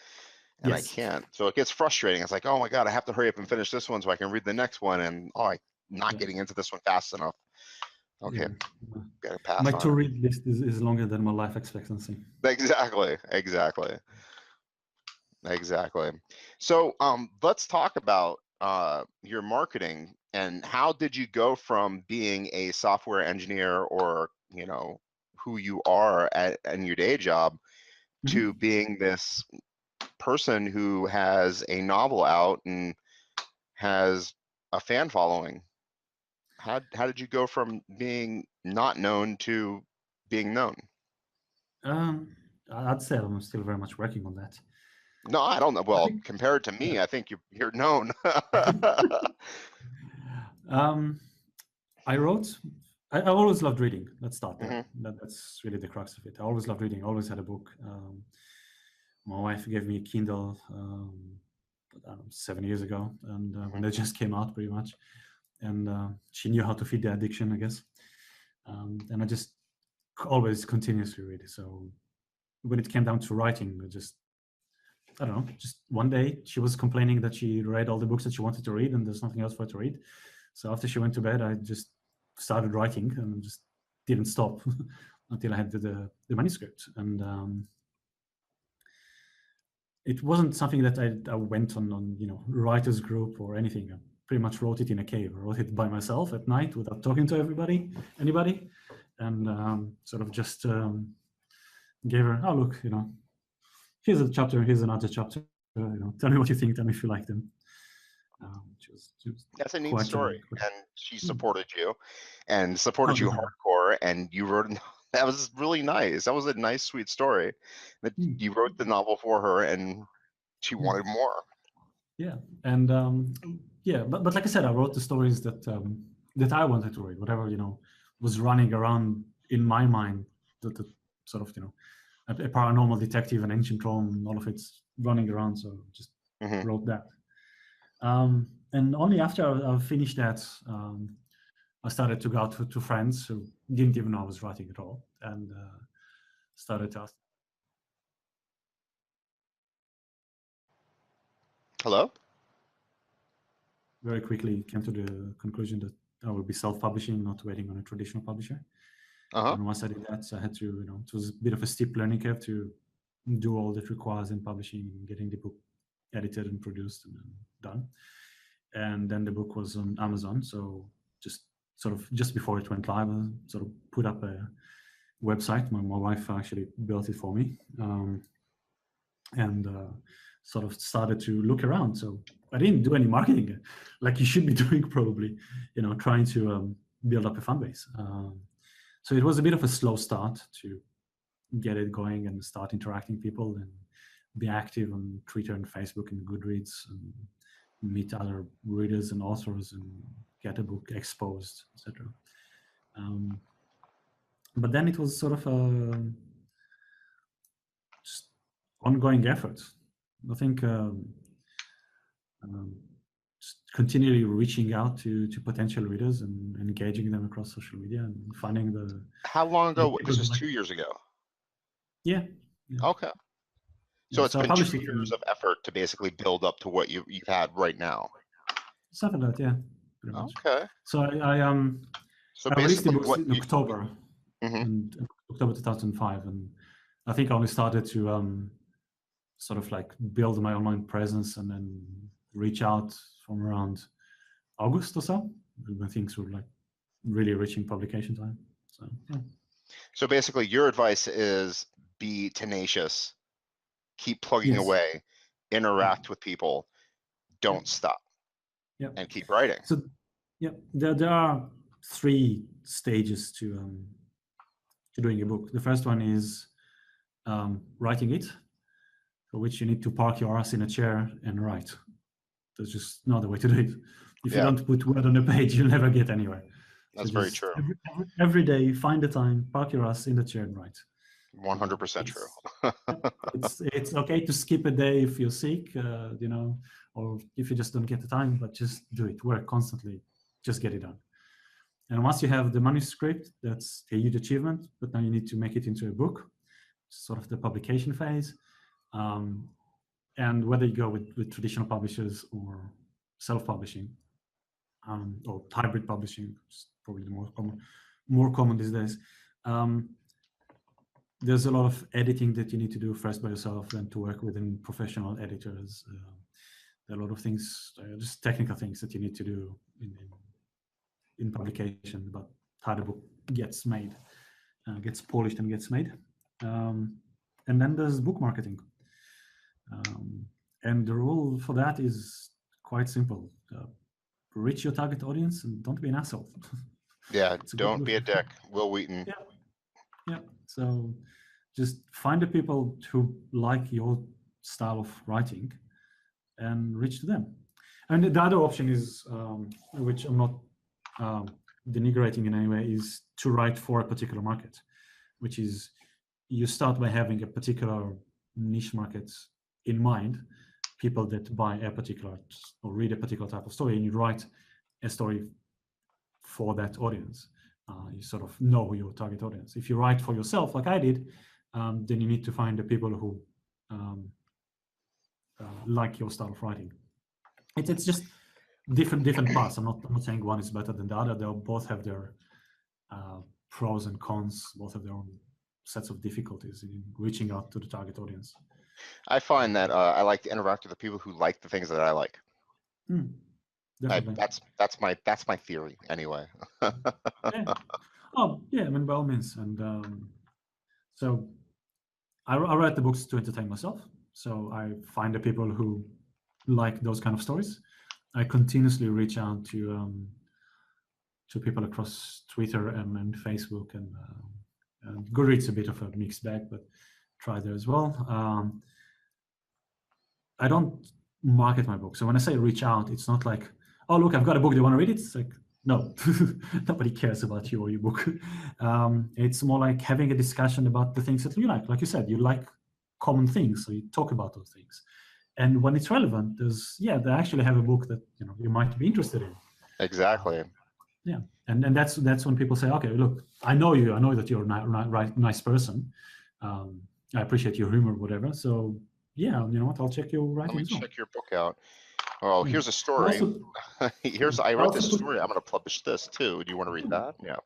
and Yes. I can't. So it gets frustrating. It's like, oh my god, I have to hurry up and finish this one so I can read the next one, and I'm not getting into this one fast enough. Okay, gotta pass. My on to it. read list is longer than my life expectancy. Exactly. So let's talk about your marketing, and how did you go from being a software engineer, or who you are in your day job, to being this person who has a novel out and has a fan following? How did you go from being not known to being known? I'd say I'm still very much working on that. No, I don't know. Well, compared to me, I think you're known. I always loved reading. Let's start there. That's really the crux of it. I always loved reading. I always had a book. My wife gave me a Kindle 7 years ago, and when they just came out, pretty much. And she knew how to feed the addiction, I guess. And I just always continuously read. So when it came down to writing, I don't know, just one day she was complaining that she read all the books that she wanted to read and there's nothing else for her to read. So after she went to bed, I just started writing and just didn't stop until I had the manuscript. And it wasn't something that I went on writers group or anything. I pretty much wrote it in a cave. I wrote it by myself at night without talking to anybody, and sort of just gave her, oh look, here's a chapter, here's another chapter. Tell me what you think. Tell me if you like them. That's a neat story, and she supported you, and supported you hardcore, and you wrote. That was really nice. That was a nice, sweet story. That you wrote the novel for her, and she wanted more. Yeah, and but like I said, I wrote the stories that I wanted to read. Whatever was running around in my mind, that sort of a paranormal detective, an ancient Rome, all of it's running around. So just wrote that. And only after I finished that, I started to go out to friends who didn't even know I was writing at all, and started to ask. Hello? Very quickly came to the conclusion that I would be self-publishing, not waiting on a traditional publisher. And once I did that, I had to, it was a bit of a steep learning curve to do all that requires in publishing and getting the book edited and produced and done. And then the book was on Amazon. So just before it went live, I sort of put up a website. My wife actually built it for me. And sort of started to look around. So I didn't do any marketing like you should be doing, probably, trying to build up a fan base. So it was a bit of a slow start to get it going and start interacting people and be active on Twitter and Facebook and Goodreads and meet other readers and authors and get a book exposed, etc. But then it was sort of a just ongoing effort. I think just continually reaching out to potential readers and engaging them across social media and finding the. How long ago? the This was like- 2 years ago. Yeah. Okay. So Yeah, it's I been published 2 it years in- of effort to basically build up to what you've had right now. Something like that, yeah. Pretty much. Okay. So So I released the basically, books what in you, October, Mhm. in October 2005, and I think I only started to sort of like build my online presence and then reach out from around August or so, when things were like really reaching publication time. So yeah. So basically, your advice is be tenacious, keep plugging Yes. away, interact with people, don't stop, Yeah. and keep writing. So yeah, there are 3 stages to doing a book. The first one is writing it, for which you need to park your ass in a chair and write. There's just no other way to do it. If you Yeah. don't put word on a page, you'll never get anywhere. That's So very just true. Every day, find the time, park your ass in the chair and write. 100% true. It's okay to skip a day if you're sick, or if you just don't get the time, but just do it. Work constantly, just get it done. And once you have the manuscript, that's a huge achievement. But now you need to make it into a book, sort of the publication phase. And whether you go with traditional publishers or self-publishing, or hybrid publishing, is probably the more common these days. There's a lot of editing that you need to do first by yourself and to work within professional editors. There are a lot of things, just technical things that you need to do in publication, but how the book gets made, gets polished and gets made. And then there's book marketing. And the rule for that is quite simple. Reach your target audience and don't be an asshole. Yeah, It's a good don't rule. be a dick. Will Wheaton. Yeah. So just find the people who like your style of writing and reach to them. And the other option is, which I'm not denigrating in any way, is to write for a particular market, which is you start by having a particular niche market in mind, people that buy a particular or read a particular type of story, and you write a story for that audience. You sort of know your target audience. If you write for yourself, like I did, then you need to find the people who like your style of writing. It's just different paths. I'm not saying one is better than the other. They both have their pros and cons. Both have their own sets of difficulties in reaching out to the target audience. I find that I like to interact with the people who like the things that I like. Definitely. That's my theory anyway. Yeah. Oh yeah, I mean, by all means. And so I write the books to entertain myself. So I find the people who like those kind of stories. I continuously reach out to people across Twitter and Facebook, and Goodreads a bit of a mixed bag, but try there as well. I don't market my book. So when I say reach out, it's not like, oh, look, I've got a book, do you want to read it? It's like, no, nobody cares about you or your book. It's more like having a discussion about the things that you like. Like you said, you like common things, so you talk about those things. And when it's relevant, they actually have a book that you might be interested in. Exactly. Yeah, and that's when people say, okay, look, I know you, I know that you're a nice person. I appreciate your humor, whatever. So yeah, you know what? I'll check your writing. Let me as well. check your book out. Oh, here's a story. I wrote this story. I'm going to publish this too. Do you want to read that? Yeah.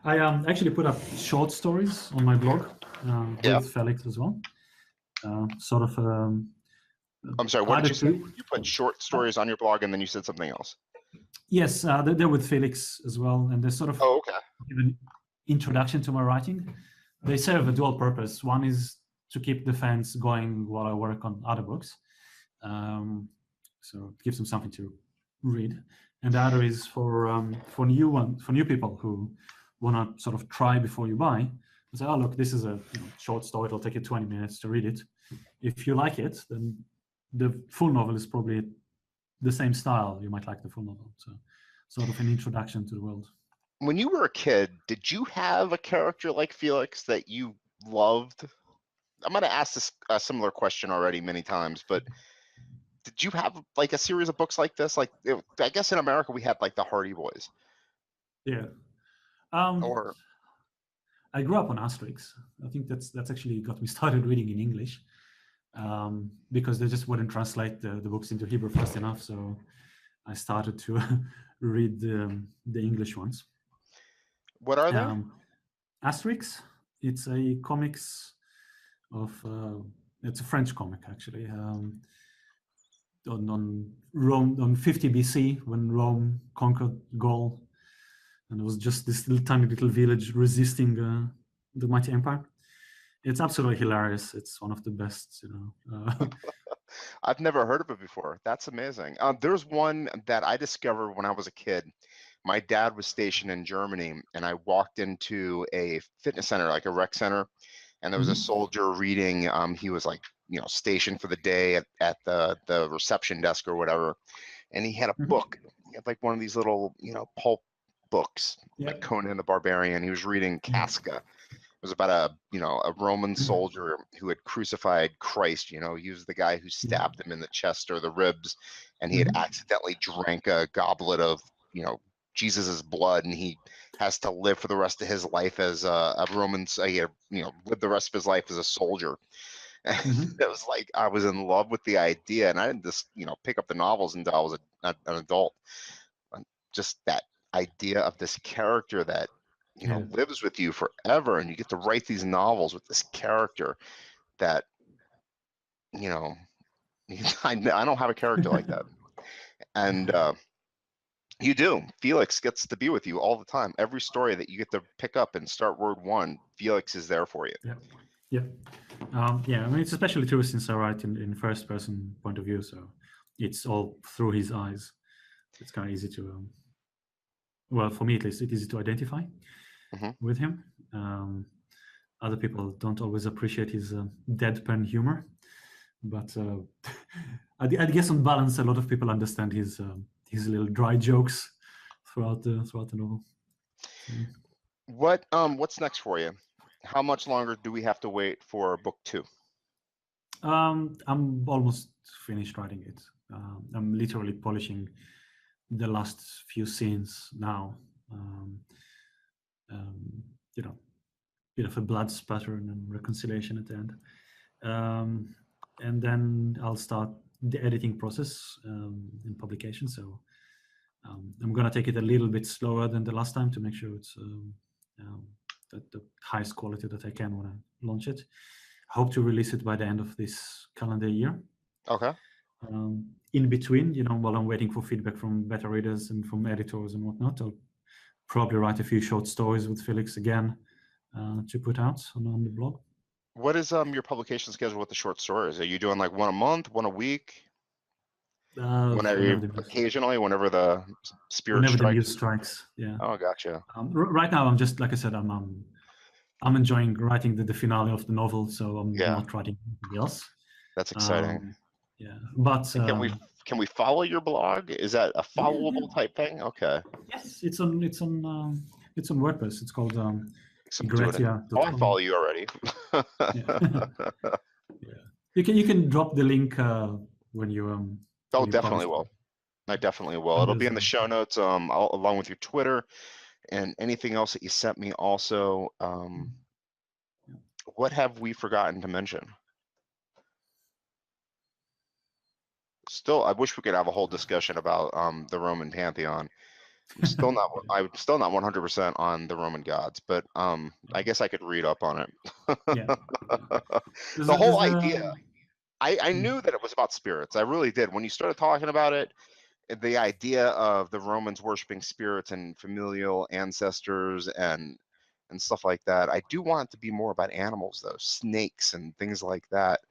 I actually put up short stories on my blog with Felix as well. Sort of. I'm sorry. What did you say? You put short stories on your blog, and then you said something else. Yes, they're with Felix as well, and they're sort of an introduction to my writing. They serve a dual purpose. One is to keep the fans going while I work on other books, so it gives them something to read. And the other is for new people who want to sort of try before you buy, and say, oh, look, this is a short story. It'll take you 20 minutes to read it. If you like it, then the full novel is probably the same style. You might like the full novel. So sort of an introduction to the world. When you were a kid, did you have a character like Felix that you loved? I'm going to ask this a similar question already many times, but did you have like a series of books like this? Like, I guess in America we had like the Hardy Boys. Yeah. Or I grew up on Asterix. I think that's actually got me started reading in English, because they just wouldn't translate the books into Hebrew fast enough. So I started to read the English ones. what are they? Asterix. It's a comics of it's a French comic actually. On Rome, on 50 BC, when Rome conquered Gaul, and it was just this little tiny little village resisting the mighty empire. It's absolutely hilarious. It's one of the best, I've never heard of it before. That's amazing. There's one that I discovered when I was a kid. My dad was stationed in Germany, and I walked into a fitness center, like a rec center, and there was a soldier reading. He was like, stationed for the day at the reception desk or whatever, and he had a book. He had like one of these little, pulp books, like Conan the Barbarian. He was reading Casca. It was about a Roman soldier who had crucified Christ. He was the guy who stabbed him in the chest or the ribs, and he had accidentally drank a goblet of Jesus's blood, and he has to live for the rest of his life as a Roman. He had, live the rest of his life as a soldier. And it was like I was in love with the idea, and I didn't just pick up the novels until I was an adult. Just that idea of this character that lives with you forever, and you get to write these novels with this character that I don't have a character like that, and you do. Felix gets to be with you all the time. Every story that you get to pick up and start word one, Felix is there for you. Yeah. I mean, it's especially true since I write in first person point of view, so it's all through his eyes. It's kind of easy to well, for me at least, it's easy to identify with him. Other people don't always appreciate his deadpan humor, but I guess on balance, a lot of people understand his little dry jokes throughout the novel. What's next for you? How much longer do we have to wait for book 2? I'm almost finished writing it. I'm literally polishing the last few scenes now. Bit of a blood spatter and reconciliation at the end. And then I'll start the editing process in publication. So I'm going to take it a little bit slower than the last time to make sure it's at the highest quality that I can when I launch it. I hope to release it by the end of this calendar year. Okay. In between, while I'm waiting for feedback from beta readers and from editors and whatnot, I'll probably write a few short stories with Felix again to put out on the blog. What is your publication schedule with the short stories? Are you doing like one a month, one a week? Occasionally, whenever the spirit strikes. The muse strikes. Yeah. Oh, gotcha. Right now, I'm just, like I said, I'm enjoying writing the finale of the novel, so I'm not writing anything else. That's exciting. But can we follow your blog? Is that a followable type thing? Okay. Yes, it's on WordPress. It's called Igretia.com. I follow you already. You can drop the link when you Oh, definitely will. I definitely will. It'll be in the show notes, along with your Twitter and anything else that you sent me. Also, what have we forgotten to mention? Still, I wish we could have a whole discussion about the Roman pantheon. I'm still not 100% on the Roman gods, but I guess I could read up on it. The whole idea. I knew that it was about spirits. I really did. When you started talking about it, the idea of the Romans worshiping spirits and familial ancestors and stuff like that. I do want it to be more about animals, though, snakes and things like that.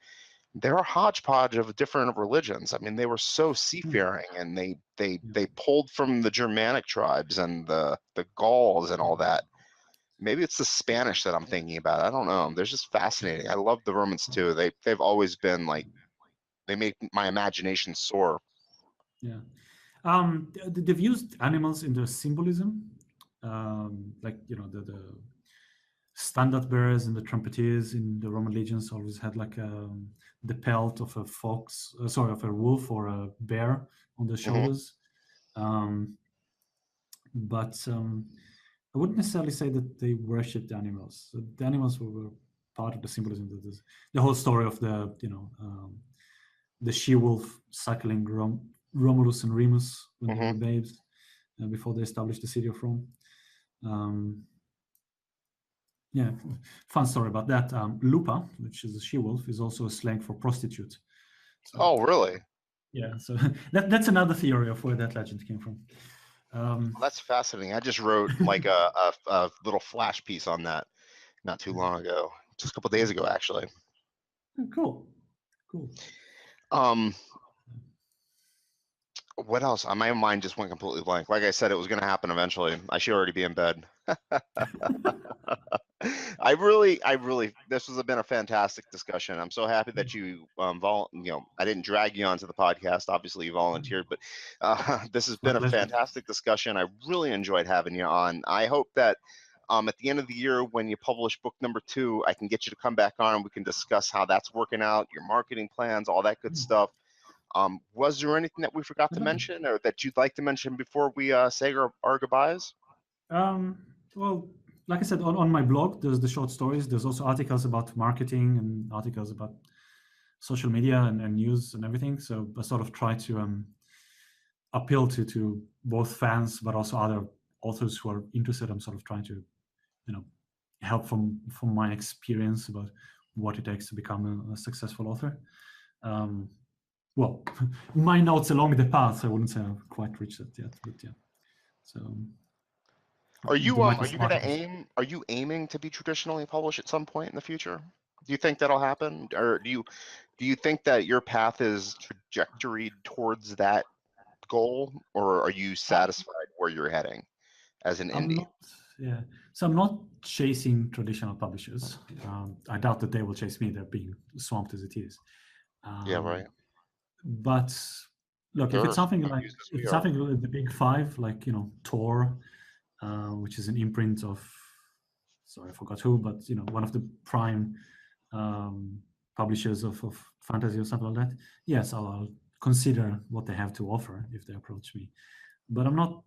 They're a hodgepodge of different religions. I mean, they were so seafaring, and they pulled from the Germanic tribes and the Gauls and all that. maybe it's the Spanish that I'm thinking about. I don't know. They're just fascinating. I love the Romans too. They've always been like, they make my imagination soar. Yeah. They've used animals in their symbolism, like the standard bearers and the trumpeters in the Roman legions always had like the pelt of a fox, of a wolf or a bear on their shoulders. But I wouldn't necessarily say that they worshipped the animals. So the animals were part of the symbolism. The whole story of the she-wolf cycling Romulus and Remus when they were babes before they established the city of Rome. Yeah, fun story about that. Lupa, which is a she-wolf, is also a slang for prostitute. So, oh, really? Yeah, so that's another theory of where that legend came from. Well, that's fascinating. I just wrote like a little flash piece on that not too long ago, just a couple days ago, actually. Cool. What else? My mind just went completely blank. Like I said, it was going to happen eventually. I should already be in bed. I really, this has been a fantastic discussion. I'm so happy that you, I didn't drag you onto the podcast. Obviously, you volunteered, but this has been a fantastic discussion. I really enjoyed having you on. I hope that at the end of the year, when you publish book number 2, I can get you to come back on and we can discuss how that's working out, your marketing plans, all that good stuff. Was there anything that we forgot to mention or that you'd like to mention before we say our goodbyes? Well, like I said, on my blog, there's the short stories. There's also articles about marketing and articles about social media and news and everything. So I sort of try to appeal to both fans, but also other authors who are interested. I'm sort of trying to, help from my experience about what it takes to become a successful author. Well, my notes along the path, I wouldn't say I've quite reached it yet, but yeah. So, are you aiming to be traditionally published at some point in the future? Do you think that'll happen, or do you think that your path is trajectoried towards that goal, or are you satisfied where you're heading as an indie? So I'm not chasing traditional publishers. I doubt that they will chase me. They're being swamped as it is. Yeah, right. But look, if it's something like the big 5, like Tor, which is an imprint of, sorry, I forgot who, but one of the prime publishers of fantasy or something like that. Yes, I'll consider what they have to offer if they approach me. But I'm not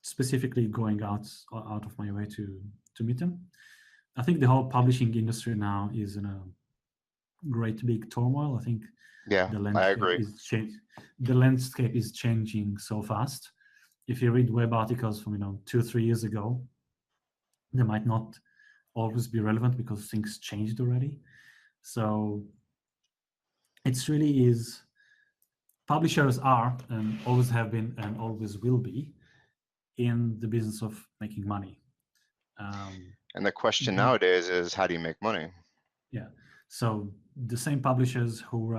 specifically going out of my way to meet them. I think the whole publishing industry now is in a great big turmoil. I think I agree. The landscape is changing so fast. If you read web articles from 2 or 3 years ago, they might not always be relevant because things changed already. So it's really is, publishers are and always have been and always will be in the business of making money. And the question nowadays is, how do you make money? Yeah. So the same publishers who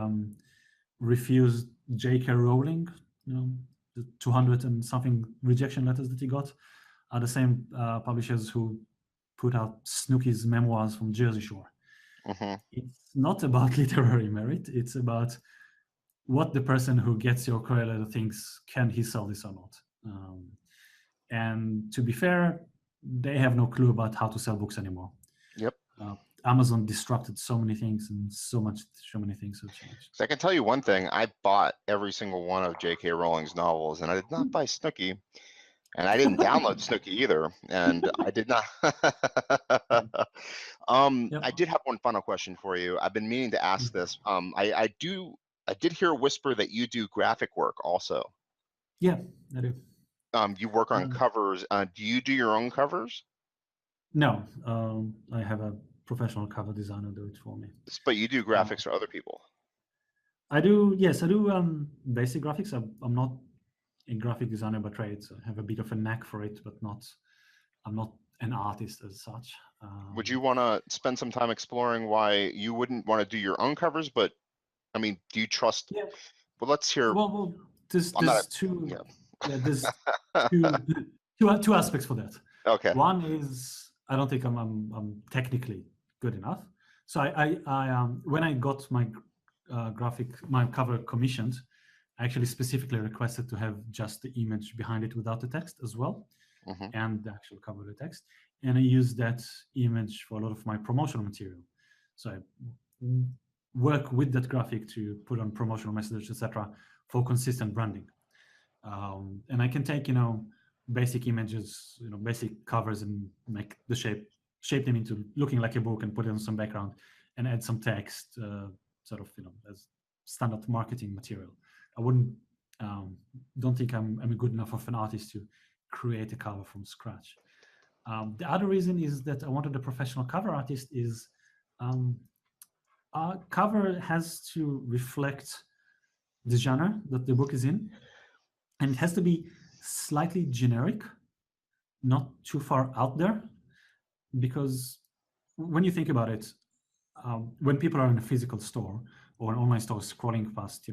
refused J.K. Rowling, the 200 and something rejection letters that he got, are the same publishers who put out Snooki's memoirs from Jersey Shore. It's not about literary merit. It's about what the person who gets your query letter thinks, can he sell this or not? And to be fair, they have no clue about how to sell books anymore. Yep. Amazon disrupted so many things and so many things have changed. So I can tell you one thing, I bought every single one of J.K. Rowling's novels, and I did not buy Snooki, and I didn't download Snooki either, and I did not. I did have one final question for you. I've been meaning to ask this. I did hear a whisper that you do graphic work also. Yeah, I do. You work on covers. Do you do your own covers? No, I have a professional cover designer do it for me. But you do graphics for other people. I do. Yes, I do basic graphics. I'm not a graphic designer by trade, so I have a bit of a knack for it, but I'm not an artist as such. Would you want to spend some time exploring why you wouldn't want to do your own covers? But I mean, do you trust? Yeah. Well, let's hear. Well, there's two. Yeah. There's two aspects for that. Okay. One is I don't think I'm technically good enough. So when I got my my cover commissioned, I actually specifically requested to have just the image behind it without the text as well, and the actual cover of the text. And I used that image for a lot of my promotional material. So I work with that graphic to put on promotional messages, etc., for consistent branding. And I can take, basic images, basic covers, and make the shape them into looking like a book, and put it on some background and add some text, sort of, as standard marketing material. I don't think I'm good enough of an artist to create a cover from scratch. The other reason is that I wanted a professional cover artist is our cover has to reflect the genre that the book is in, and it has to be slightly generic, not too far out there, because when you think about it, when people are in a physical store or an online store scrolling past,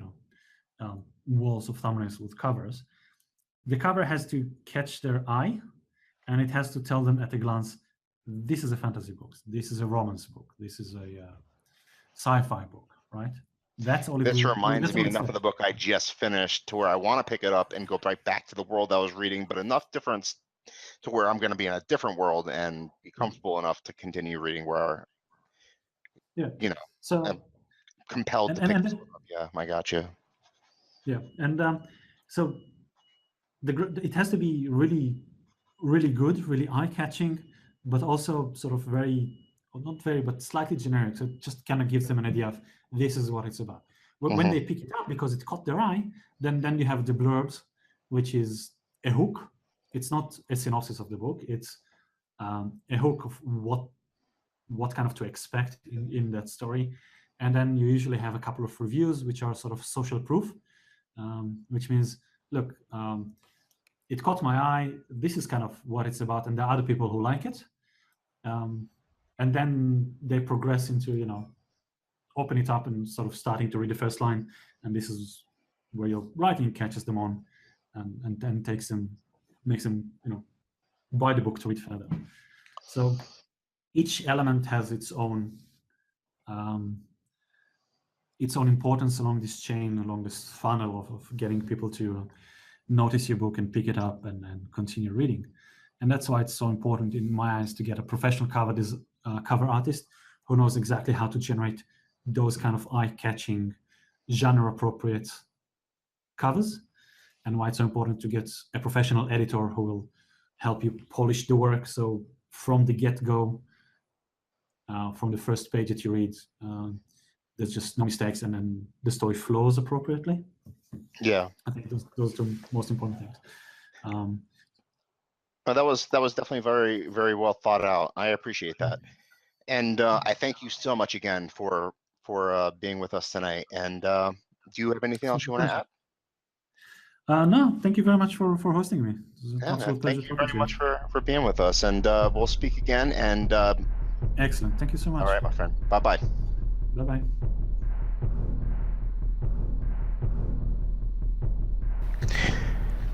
walls of thumbnails with covers, the cover has to catch their eye, and it has to tell them at a glance, this is a fantasy book, this is a romance book, this is a sci-fi book, right? That's all. This reminds me enough of the book I just finished to where I want to pick it up and go right back to the world I was reading, but enough difference to where I'm going to be in a different world and be comfortable enough to continue reading where, so I'm compelled to pick this one up. Yeah, I got you. Yeah, and so it has to be really, really good, really eye-catching, but also sort of not very, but slightly generic. So it just kind of gives them an idea of this is what it's about. When they pick it up because it caught their eye, then you have the blurbs, which is a hook. It's not a synopsis of the book. It's a hook of what kind of to expect in that story. And then you usually have a couple of reviews, which are sort of social proof, which means, look, it caught my eye. This is kind of what it's about, and there are other people who like it. And then they progress into, open it up and sort of starting to read the first line. And this is where your writing catches them on, and then makes them, buy the book to read further. So each element has its own importance along this chain, along this funnel of getting people to notice your book and pick it up and continue reading. And that's why it's so important in my eyes to get a professional cover artist who knows exactly how to generate those kind of eye-catching, genre-appropriate covers, and why it's so important to get a professional editor who will help you polish the work. So from the get-go, from the first page that you read, there's just no mistakes, and then the story flows appropriately. Yeah, I think those are the most important things. That was definitely very, very well thought out. I appreciate that, and I thank you so much again for being with us tonight. And do you have anything else you want to add? No, thank you very much for hosting me. Thank you very much for being with us, and we'll speak again. And excellent, thank you so much. All right, my friend. Bye-bye. Bye-bye.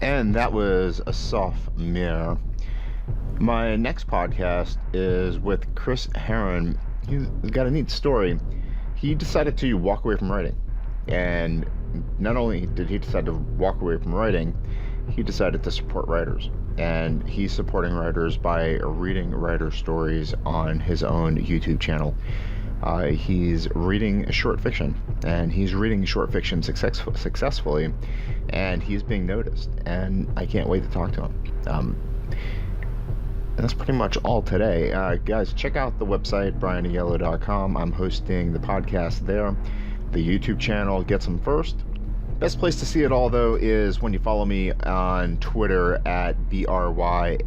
And that was Assaph Mehr. My next podcast is with Chris Heron. He's got a neat story. He decided to walk away from writing. And not only did he decide to walk away from writing, he decided to support writers. And he's supporting writers by reading writer stories on his own YouTube channel. He's reading short fiction, and he's reading short fiction successfully, and he's being noticed, and I can't wait to talk to him. And that's pretty much all today. Guys, check out the website, brianyellow.com. I'm hosting the podcast there. The YouTube channel gets them first. Best place to see it all, though, is when you follow me on Twitter at BRYAIELLO.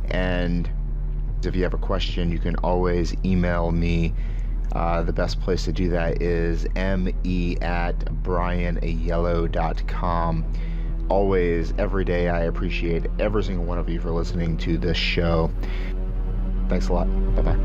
And if you have a question, you can always email me. The best place to do that is me@brianyellow.com. Always, every day, I appreciate every single one of you for listening to this show. Thanks a lot. Bye-bye.